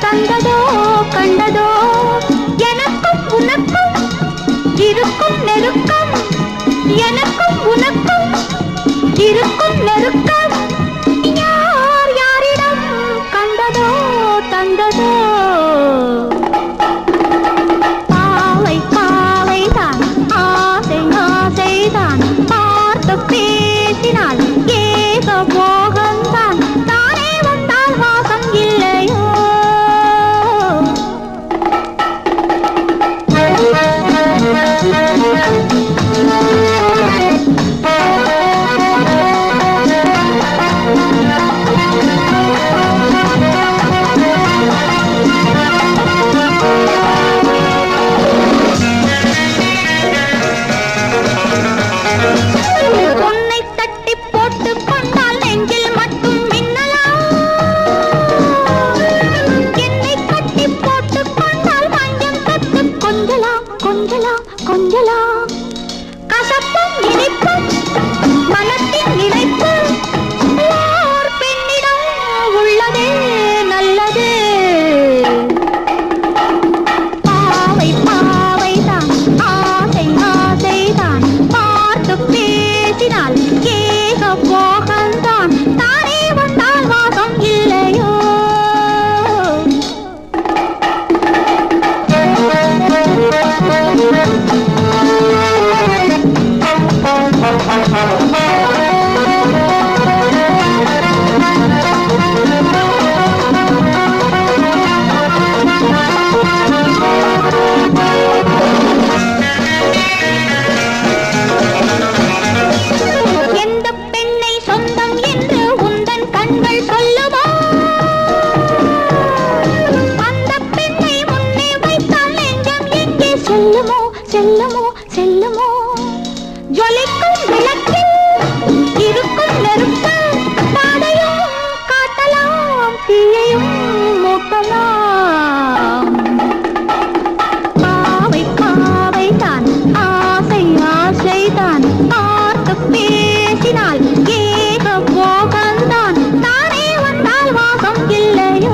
தந்ததோ கண்டதோ எனக்கும் உனக்கும் இருக்கும் நெருக்கம், எனக்கும் உனக்கும் இருக்கும் நெருக்கம் யார் யாரிடம் கண்டதோ தந்ததோ. பாவை பாவைதான் ஆசை ஆசைதான் பார்த்து பேசினால் ஏக போகந்தான் தானே வந்தால் வாசம் இல்லையோ. உன்னை தட்டி போட்டு கொண்டால் நெஞ்சில் மட்டும் மின்னலாம், என்னை கட்டி போட்டு கொண்டால் மஞ்சம் தட்டு கொஞ்சலாம் கொஞ்சலாம் கொஞ்சலாம். கசப்பும் இனிப்பும் மனத்தின் நினைப்பு ஓர் பெண்ணிடம் உள்ளதே நல்லது. பாவை பாவைதான் ஆசை ஆசைதான் பார்த்து பேசினால் ஏக போகந்தான் தானே வந்தால் வாசம் இல்லையோ. எந்த பெண்ணை சொந்தம் என்று உந்தன் கண்கள் சொல்லுமோ, அந்த பெண்ணை முன்னே வைத்தால் நெஞ்சம் எங்கே செல்லுமோ செல்லுமோ செல்லுமோ. ஜொலிக்கும் விளக்கில் இருக்கும் நெருப்பு பாதையும் காட்டலாம் தீயையும் மூட்டலாம். பாவை பாவைதான் ஆசை ஆசைதான் பார்த்து பேசினால் ஏக போகந்தான் தானே வந்தால் வாசம் இல்லையோ.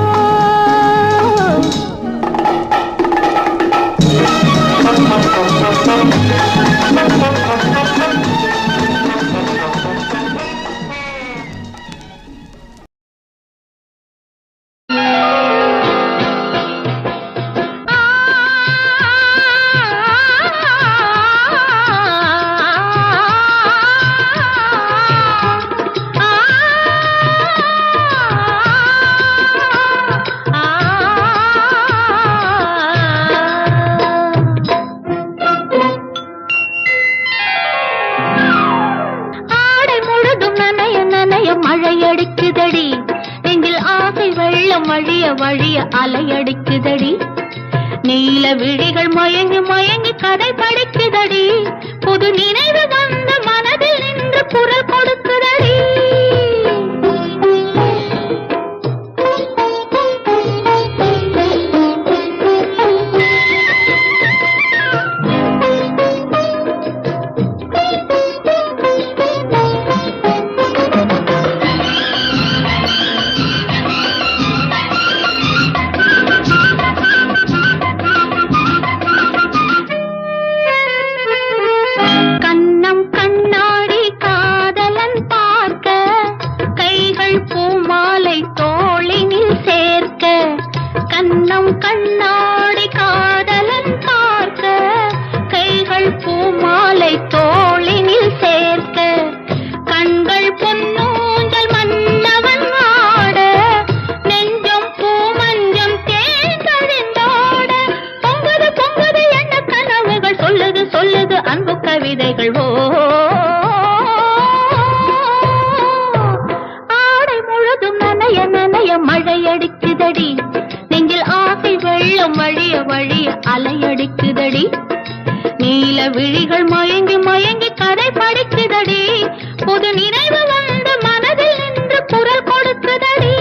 மழையடிக்குதடி நெஞ்சில் ஆசை வெள்ளம் வழிய வழிய அலையடிக்குதடி. நீல விழிகள் மயங்கி மயங்கி கதை படிக்குதடி. புது நினைவு வந்த மனதில் நின்று குரல் கொடுக்குதடி. கண்ணாடி காதலன் பார்க்க கைகள் பூமாலை தோளினில் சேர்க்க கண்கள் பொன்னூஞ்சல் மன்னவன் ஆட நெஞ்சம் பூமஞ்சம் தேர்ந்தழிந்தோட பொங்குது பொங்குது என்ன கனவுகள் சொல்லுது சொல்லுது அன்பு கவிதைகள். ஓ ஆடை முழுதும் நனைய நனைய மழையடிக்குதடி. நெஞ்சில் ஆசை வெள்ளம் வழிய வழிய அலையடிக்குதடி. நீல விழிகள் மயங்கி மயங்கி கதை படிக்குதடி. புது நினைவு வந்து மனதில் நின்று குரல் கொடுக்குதடி.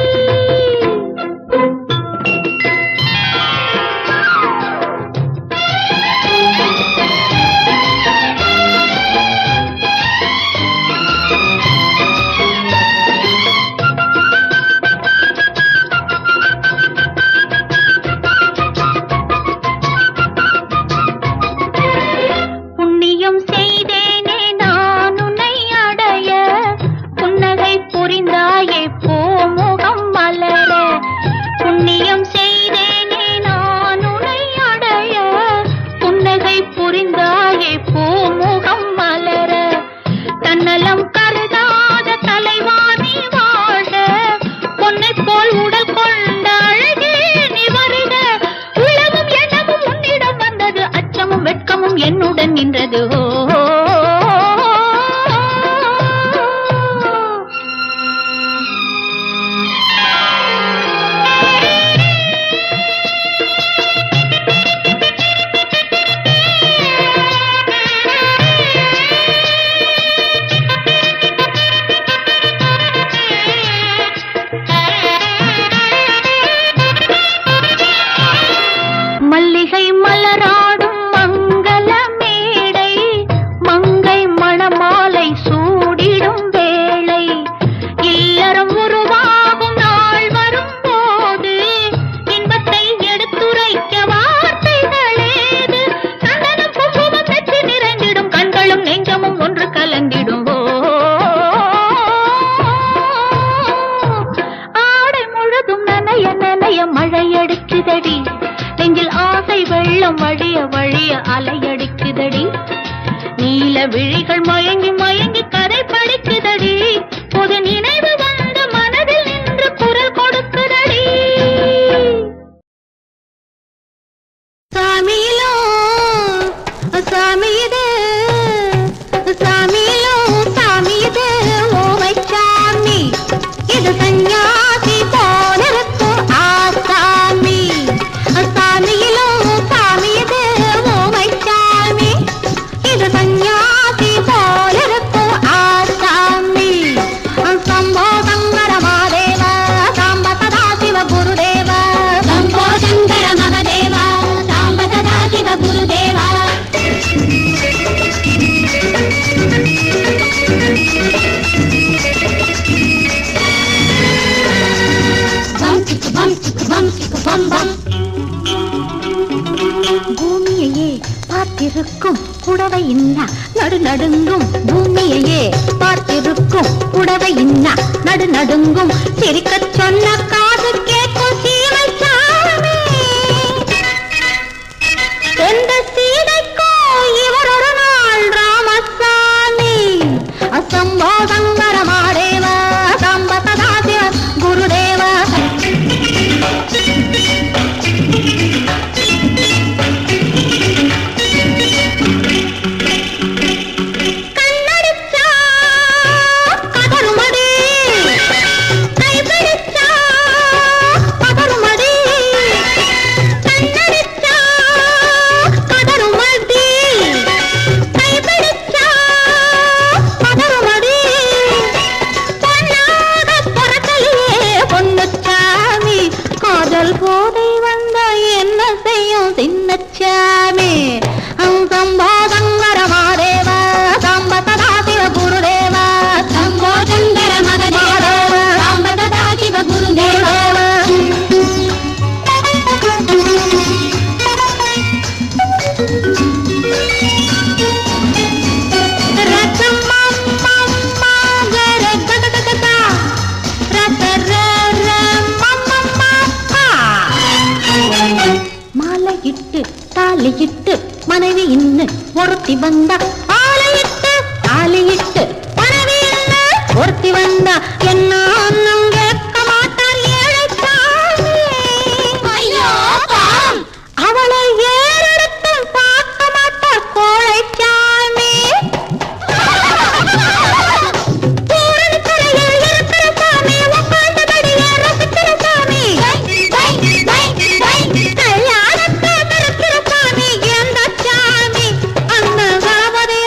பறிக்குதடி, நெஞ்சில் ஆசை வெள்ளம் வழிய வழிய அலையடிக்குதடி, நீல விழிகள் மயங்கி மயங்கி கதை படிக்குதடி, பொது நினைவு வந்த மனதில் நின்று குரல் கொடுக்குதடி. சாமியிலோ சாமியது, சாமியிலோ சாமியது, ஓமை சாமி இது சன்னியாசி போலிருக்கும் ஆசாமி. சாமியிலோ சாமியது, ஓமை சாமி இது சன்னியாசி போலிருக்கும் ஆசாமி. சம்போ சங்கர மகாதேவ, சாம்ப சதா சிவ குருதேவ, சம்போ சங்கர மகாதேவ, சாம்ப சதா சிவ குருதேவ. பூமியையே பார்த்திருக்கும் புடவை இன்னா நடு நடுங்கும், பூமியையே பார்த்திருக்கும் புடவை இன்னா நடு நடுங்கும், சிரிக்கச் சொன்ன காது கேட்கும் சீமை சாமி. எந்த சீதைக்கோ இவர் ஒரு நாள் ராமசாமி. அசம்போ சங்கர மகாதேவ, சாம்ப சதா சிவ குருதேவ. கண்ணடிச்சா கதறுமடி, கைபிடிச்சா பதறுமடி, கண்ணடிச்சா கதறுமடி, கைபிடிச்சா பதறுமடி, பொன்னாக பொறக்கலையே பொன்னுச்சாமி, காதல் போதை வந்த என்ன செய்யும் சின்னச்சாமி. சம்போ சங்கர மகாதேவ, சாம்ப சதா சிவ குருதேவ, சம்போ சங்கர மகாதேவ, சாம்ப சதா சிவ குருதேவ. மாலையிட்டு தாலியிட்டு மனைவி இன்னு ஒருத்தி வந்தா, ஆலையிட்டு தாலியிட்டு மனைவி இன்னு ஒருத்தி வந்தா, என்ன அண்ணன் கேட்க மாட்டார் ஏழை சாமி. அவளை ஏறெடுத்து பார்க்க மாட்டார் கோழை சாமி. பூரணிக்கரையில் இருக்கிற சாமி, உட்கார்ந்தபடியே ரசிக்கிற சாமி, கல்யாணத்தை நடக்கிற சாமி, எந்த சாமி அந்த கணபதி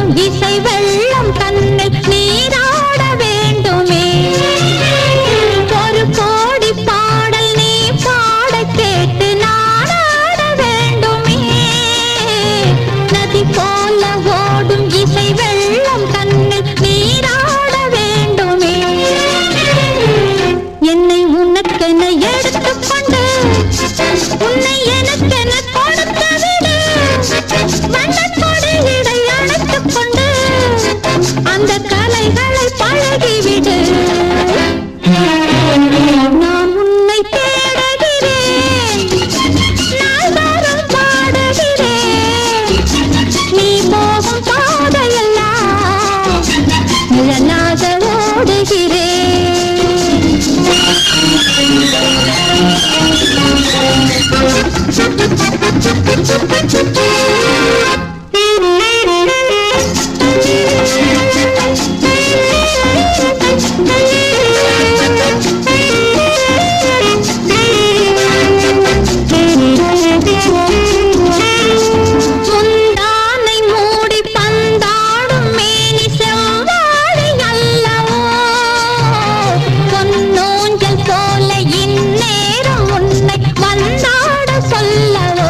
ஓடும் இசை வெள்ளம் தன்னில் நீராட வேண்டுமே. ஒரு கோடி பாடல் நீ பாட கேட்டு நாடாட வேண்டுமே. நதி போல ஓடும் இசை வெள்ளம் தன்னில் நீராட வேண்டுமே. என்னை உனக்கென எடுத்துக்கொண்டு உன்னை எனக்கென கொடுத்து விடு. வண்ணக்கொடி இடை அணைத்துக் கொண்டு அந்த கலைகளை பழகிவிடு. நான் உன்னை தேடுகிறேன், நாள்தோறும் பாடுகிறேன். நீ போகும் பாதையெல்லாம் நிழலாக ஓடுகிறேன். முந்தானை மூடி பந்தாடும் மேனி செவ்வாழை அல்லவோ. பொன்னூஞ்சல் போல இந்நேரம் உன்னை வந்தாட சொல்லவோ.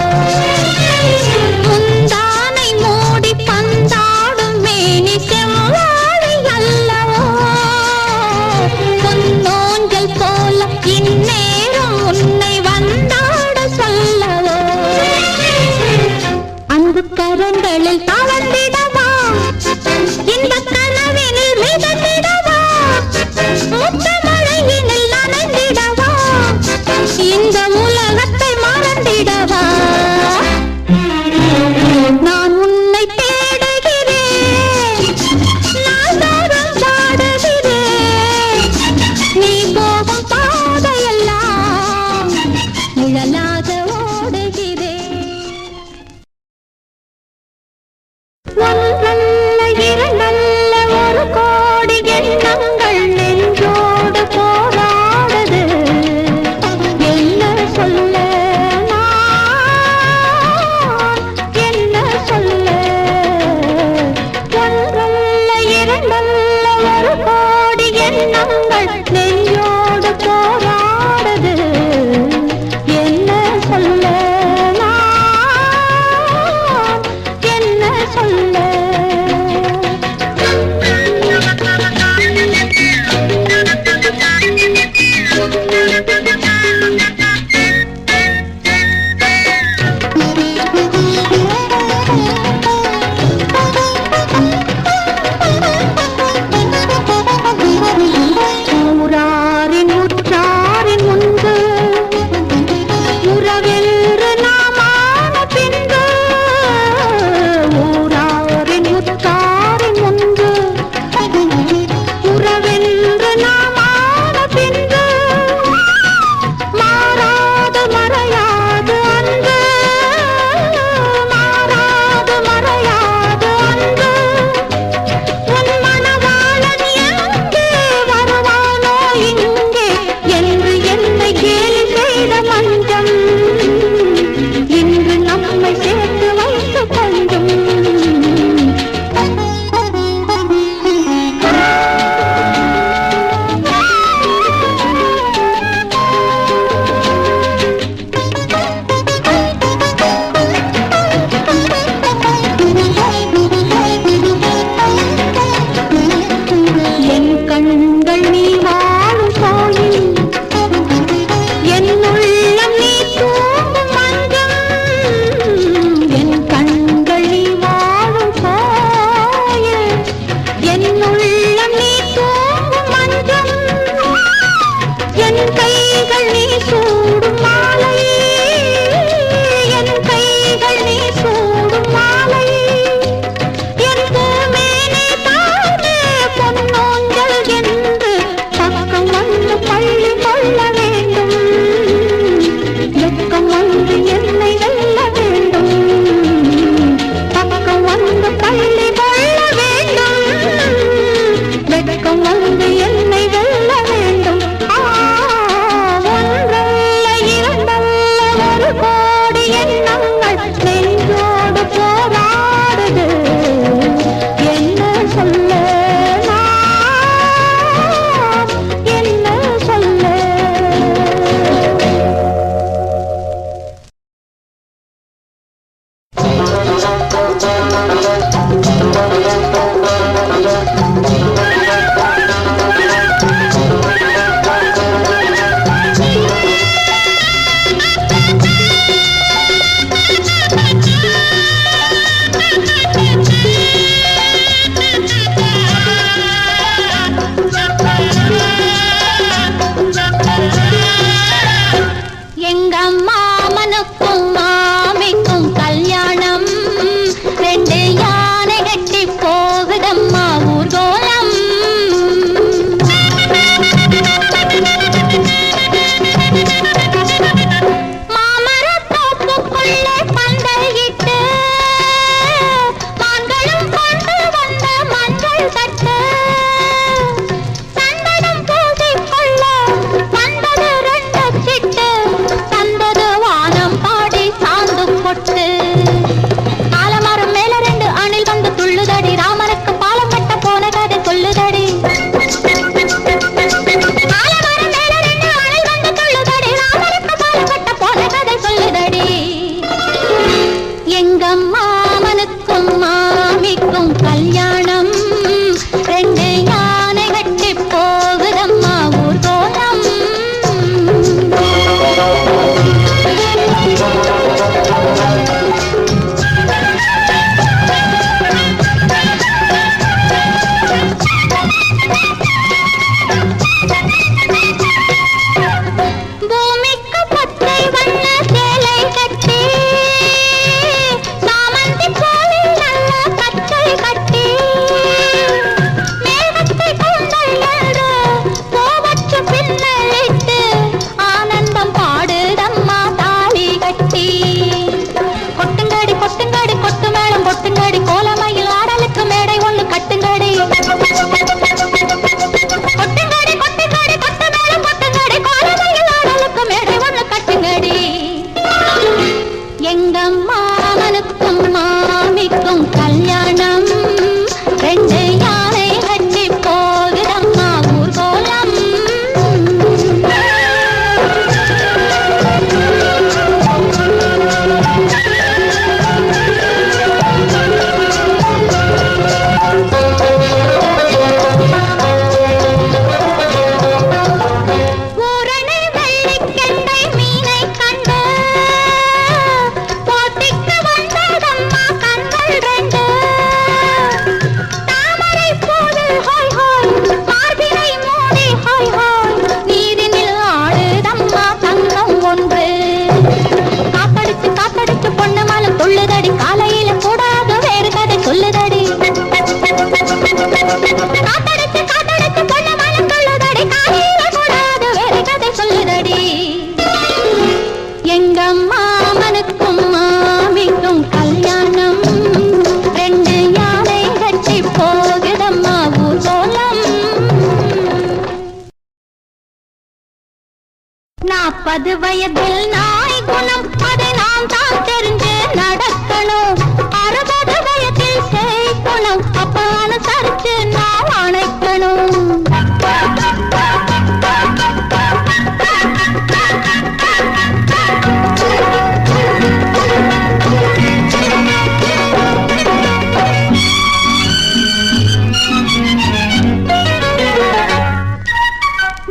40 வயதில் நாய் குணம் அதை நாம் தான் தெரிஞ்சு நடக்கணும். 60 வயதில் சேய் குணம் அப்ப அனுசரிச்சு நாம் அணைக்கணும்.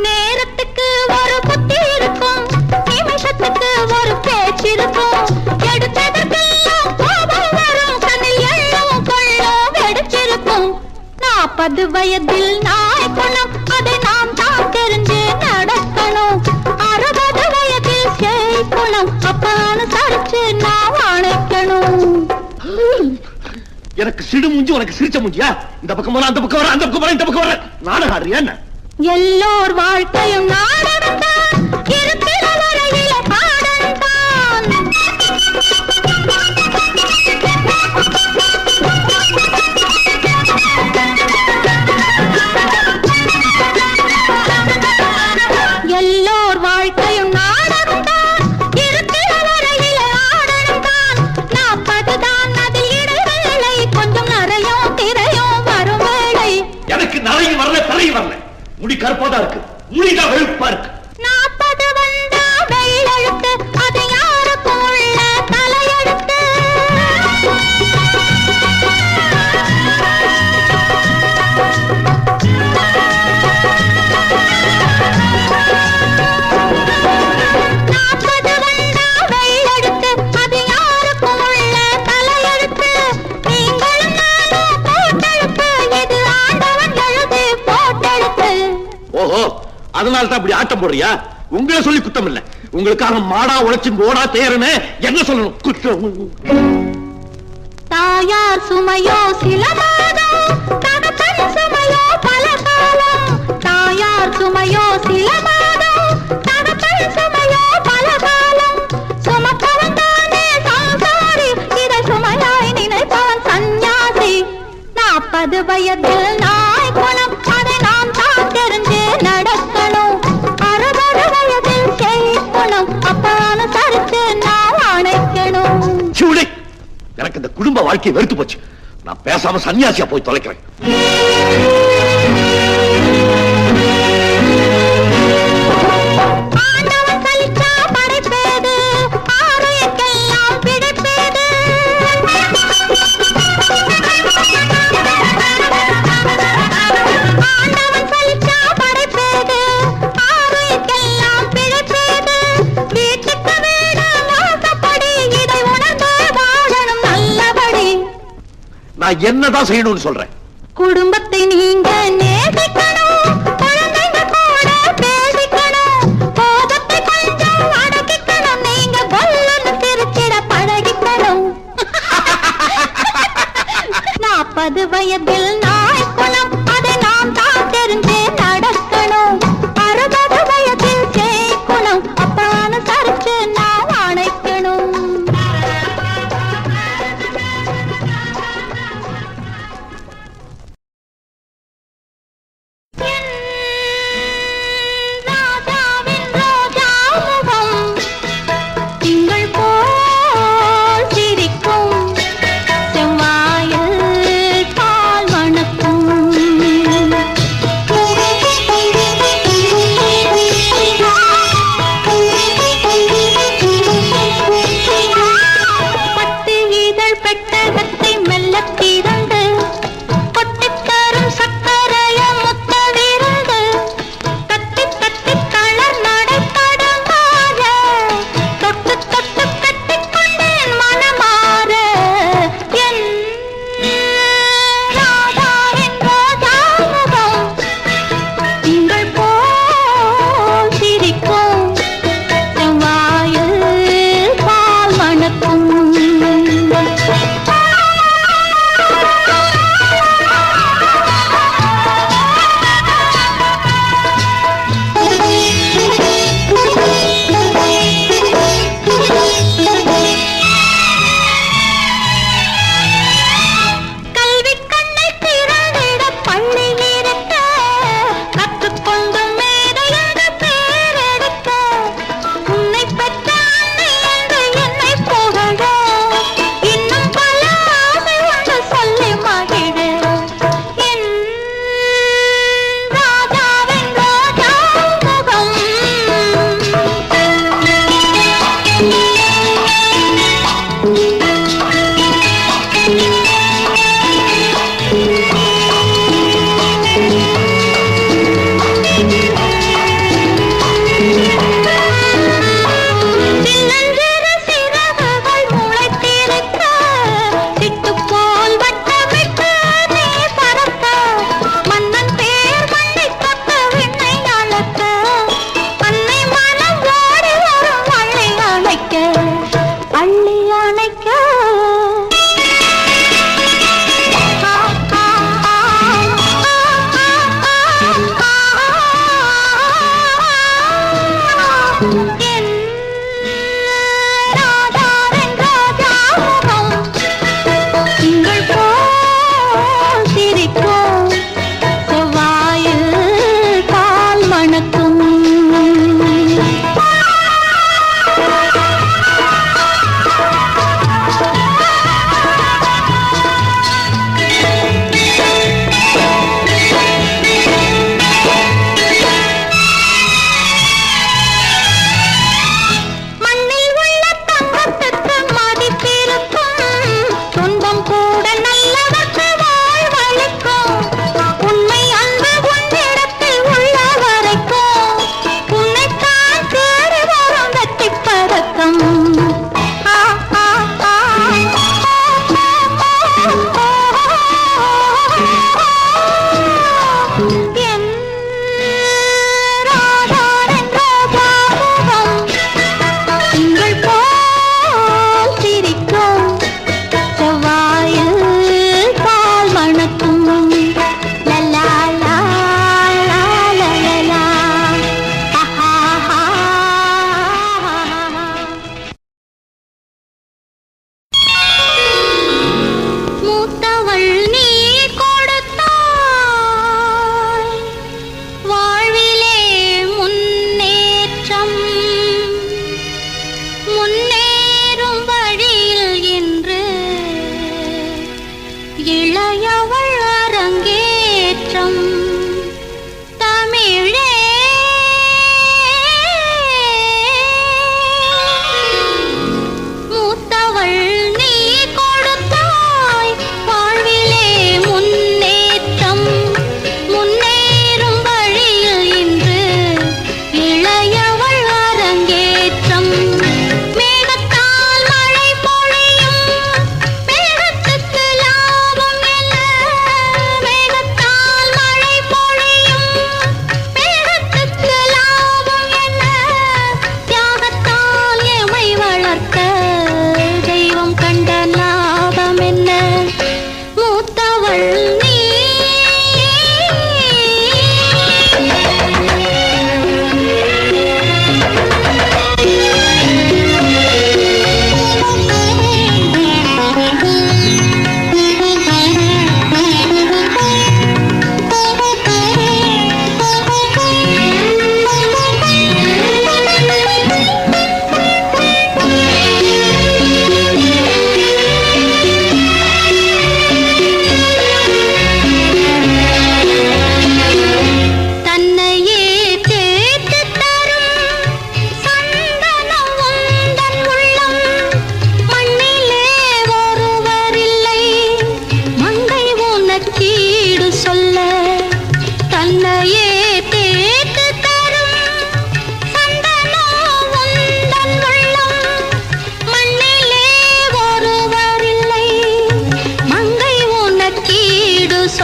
நேரத்துக்கு ஒரு புத்தி இருக்கும், நிமிஷத்துக்கு ஒரு பேச்சு இருக்கும். எடுத்ததற்கெல்லாம் கோபம் வரும், கண்ணில் எள்ளவும் கொள்ளும் வெடிச்சிருக்கும். 40 வயதில் நாய் குணம் அதை நாம் தான் தெரிஞ்சு நடக்கணும். 60 வயதில் சேய் குணம் அப்ப அனுசரிச்சு நாம் அணைக்கணும். எனக்கு சிடு மூஞ்சி, உனக்கு சிரிச்ச மூஞ்சியா? இந்த பக்கம் வர, அந்த பக்கம் வர, அந்த பக்கம் வர, இந்த பக்கம் வர. நாடகம் ஆடுறியா என்ன? எல்லோர் வாழ்க்கையும் நாடகம்தான், இருக்கிற வரையில பாடம்தான். எல்லோர் வாழ்க்கையும் நாடகம்தான், இருக்கிற வரையில ஆடம்தான். 40 தான் அதில் இடைவேளை, கொஞ்சம் நரையும் திரையும் வரும் வேளை. எனக்கு நரையும் வரல, தலையும் வரல. முடி கருப்பாதான் இருக்கு, முடிதான் வெளுப்பா இருக்கு. 40 வந்தா வெள்ளெழுத்து, அது யாருக்கும் உள்ள தலையெழுத்து. ஓஹோ, அதனால தான் அப்படி ஆட்டம் போடுறியா? உங்களை சொல்லி குத்தம் இல்ல, உங்களுக்காக மாடா உழைச்சு ஓடா தேரனே என்ன சொல்லணும்? குற்றம். தாயார் சுமையோ சில மாதம், தகப்பன் சுமையோ பல காலம். தாயார் சுமையோ சில மாதம், தகப்பன் சுமையோ பல காலம். சுமப்பவன் தானே சம்சாரி, இதை சுமையாய் நினைப்பவன் சந்நியாசி. 40 வயதில் நாய் குணம் அதை நாம் தான் தெரிஞ்சு நடக்கணும். 60 வயதில் சேய் குணம் அப்ப அனுசரிச்சு நாம் அணைக்கணும். எனக்கு இந்த குடும்ப வாழ்க்கை வெறுத்து போச்சு. நான் பேசாம சன்னியாசியா போய் தொலைக்கிறேன். நான் என்னதான் செய்யணும்னு சொல்றேன்? குடும்பத்தை நீங்க நேசிக்கணும், குழந்தைங்க கூட பேசிக்கணும், கோபத்தை கொஞ்சம் அடக்கிக்கணும், நீங்க கொல்லன்னு சிரிச்சிட பழகிக்கணும். 40 வயதில் நாய் குணம் அதை நாம் தான் தெரிஞ்சு நடக்கணும். 60 வயதில் சேய் குணம் அப்ப அனுசரிச்சு நாம் அணைக்கணும்.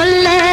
சொல்ல